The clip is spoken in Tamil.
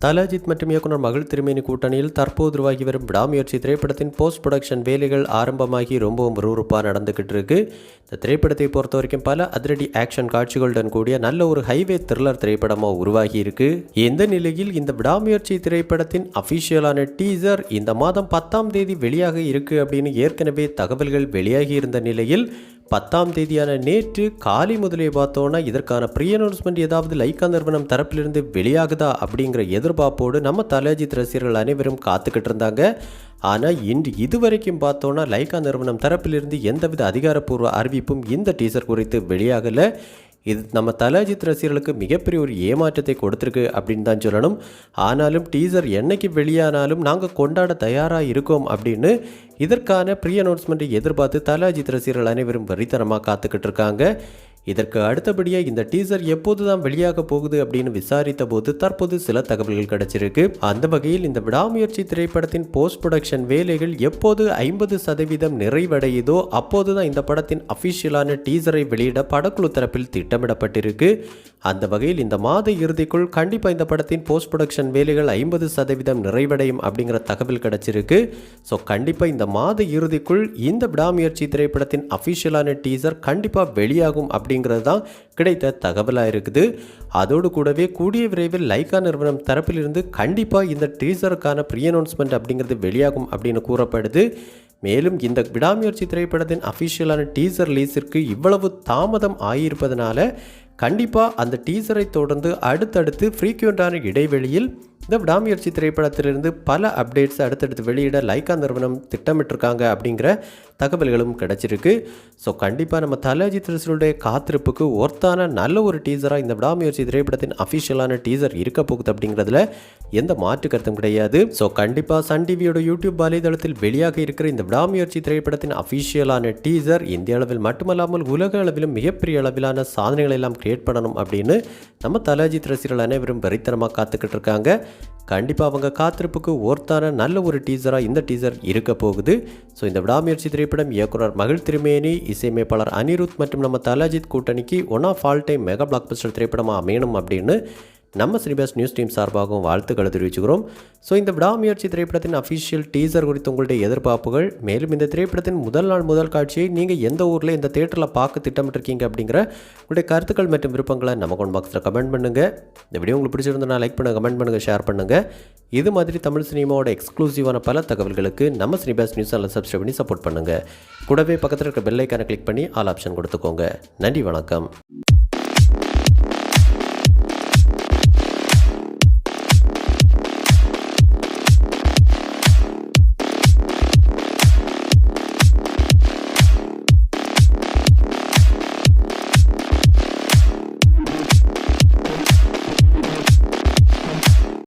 தல அஜித் மற்றும் இயக்குனர் மகள் திருமேனி கூட்டணியில் தற்போது உருவாகி வரும் விடாமுயற்சி திரைப்படத்தின் போஸ்ட் ப்ரொடக்ஷன் வேலைகள் ஆரம்பமாகி ரொம்பவும் விறுவிறுப்பாக நடந்துகிட்டு இருக்கு. இந்த திரைப்படத்தை பொறுத்த வரைக்கும் பல அதிரடி ஆக்ஷன் காட்சிகளுடன் கூடிய நல்ல ஒரு ஹைவே த்ரில்லர் திரைப்படமாக உருவாகி இருக்கு. இந்த நிலையில் இந்த விடாமுயற்சி திரைப்படத்தின் அபிஷியலான டீசர் இந்த மாதம் 10ஆம் தேதி வெளியாக இருக்கு அப்படின்னு ஏற்கனவே தகவல்கள் வெளியாகி இருந்த நிலையில் 10ஆம் தேதியான நேற்று காலை முதலே பார்த்தோன்னா இதற்கான ப்ரீ அனௌன்ஸ்மெண்ட் ஏதாவது லைக்கா நிறுவனம் தரப்பிலிருந்து வெளியாகுதா அப்படிங்கிற எதிர்பார்ப்போடு நம்ம தல அஜித் ரசிகர்கள் அனைவரும் காத்துக்கிட்டு இருந்தாங்க. ஆனால் இன்று இதுவரைக்கும் பார்த்தோன்னா லைக்கா நிறுவனம் தரப்பிலிருந்து எந்தவித அதிகாரப்பூர்வ அறிவிப்பும் இந்த டீசர் குறித்து வெளியாகலை. இது நம்ம தல அஜித் ரசிகர்களுக்கு மிகப்பெரிய ஒரு ஏமாற்றத்தை கொடுத்துருக்கு அப்படின்னு தான் சொல்லணும். ஆனாலும் டீசர் என்னைக்கு வெளியானாலும் நாங்கள் கொண்டாட தயாராக இருக்கோம் அப்படின்னு இதற்கான ப்ரீ அனௌன்ஸ்மெண்ட்டை எதிர்பார்த்து தல அஜித் ரசிகர்கள் அனைவரும் வெறித்தனமாக காத்துக்கிட்டு இருக்காங்க. இதற்கு அடுத்தபடியாக இந்த டீசர் எப்போது தான் வெளியாக போகுது அப்படின்னு விசாரித்த போது தற்போது சில தகவல்கள் கிடைச்சிருக்கு. அந்த வகையில் இந்த விடாமுயற்சி திரைப்படத்தின் போஸ்ட் ப்ரொடக்ஷன் வேலைகள் எப்போது 50% நிறைவடையுதோ அப்போது தான் இந்த படத்தின் அஃபிஷியலான டீசரை வெளியிட படக்குழு தரப்பில் திட்டமிடப்பட்டிருக்கு. அந்த வகையில் இந்த மாத இறுதிக்குள் கண்டிப்பாக இந்த படத்தின் போஸ்ட் ப்ரொடக்ஷன் வேலைகள் 50% நிறைவடையும் அப்படிங்கிற தகவல் கிடைச்சிருக்கு. ஸோ கண்டிப்பாக இந்த மாத இறுதிக்குள் இந்த விடாமுயற்சி திரைப்படத்தின் அஃபிஷியலான டீசர் கண்டிப்பாக வெளியாகும் அப்படிங்கிறது தான் கிடைத்த தகவலாக இருக்குது. அதோடு கூடவே கூடிய விரைவில் லைக்கா நிறுவனம் தரப்பிலிருந்து கண்டிப்பாக இந்த டீசருக்கான ப்ரீ அனௌன்ஸ்மெண்ட் அப்படிங்கிறது வெளியாகும் அப்படின்னு கூறப்படுது. மேலும் இந்த விடாமுயற்சி திரைப்படத்தின் அஃபிஷியலான டீசர் ரிலீஸிற்கு இவ்வளவு தாமதம் ஆகியிருப்பதனால கண்டிப்பாக அந்த டீசரை தொடர்ந்து அடுத்தடுத்து ஃப்ரீக்வெண்ட்டான இடைவெளியில் இந்த விடாமுயற்சி திரைப்படத்திலிருந்து பல அப்டேட்ஸ் அடுத்தடுத்து வெளியிட லைக்கா நிறுவனம் திட்டமிட்டிருக்காங்க அப்படிங்கிற தகவல்களும் கிடைச்சிருக்கு. ஸோ கண்டிப்பாக நம்ம தல அஜித் ரசிகர்களுடைய காத்திருப்புக்கு ஒர்த்தான நல்ல ஒரு டீசராக இந்த விடாமுயற்சி திரைப்படத்தின் அஃபிஷியலான டீசர் இருக்க போகுது அப்படிங்கிறதுல எந்த மாற்று கருத்தும் கிடையாது. ஸோ கண்டிப்பாக சன் டிவியோட யூடியூப் வலைதளத்தில் வெளியாக இருக்கிற இந்த விடாமுயற்சி திரைப்படத்தின் அஃபிஷியலான டீசர் இந்திய அளவில் மட்டுமல்லாமல் உலக அளவிலும் மிகப்பெரிய அளவிலான சாதனைகளை எல்லாம் கிரியேட் பண்ணணும் அப்படின்னு நம்ம தல அஜித் ரசிகர்கள் அனைவரும் வெறித்தனமாக காத்துக்கிட்டு இருக்காங்க. கண்டிப்பாக அவங்க காத்திருப்புக்கு ஒர்த்தான நல்ல ஒரு டீசராக இந்த டீசர் இருக்க போகுது. ஸோ இந்த விடாமுயற்சி திரைப்படம் இயக்குனர் மகள் திருமேனி, இசையமைப்பாளர் அனிருத் மற்றும் நம்ம தல அஜித் கூட்டணிக்கு one of all time mega blockbuster திரைப்படமாக அமையணும் அப்படின்னு நம்ம சினிபாஸ் நியூஸ் டீம் சார்பாகவும் வாழ்த்துக்களை தெரிவிச்சுக்கிறோம். ஸோ இந்த விடாமுயற்சி திரைப்படத்தின் அஃபிஷியல் டீசர் குறித்து உங்களுடைய எதிர்பார்ப்புகள், மேலும் இந்த திரைப்படத்தின் முதல் காட்சியை நீங்கள் எந்த ஊரில் இந்த தேட்டரில் பார்க்க திட்டமிட்டிருக்கீங்க அப்படிங்கிற உங்களுடைய கருத்துக்கள் மற்றும் விருப்பங்களை நம்ம கமெண்ட் பாக்ஸில் கமெண்ட் பண்ணுங்கள். இந்த வீடியோ உங்களுக்கு பிடிச்சிருந்தா லைக் பண்ணுங்கள், கமெண்ட் பண்ணுங்கள், ஷேர் பண்ணுங்கள். இது மாதிரி தமிழ் சினிமாவோட எக்ஸ்க்ளூசிவான பல தகவல்களுக்கு நம்ம சினிபாஸ் நியூஸ் சேனலை சப்ஸ்கிரைப் பண்ணி சப்போர்ட் பண்ணுங்கள். கூடவே பக்கத்தில் இருக்க பெல் ஐக்கானை கிளிக் பண்ணி ஆல் ஆப்ஷன் கொடுத்துக்கோங்க. நன்றி, வணக்கம்.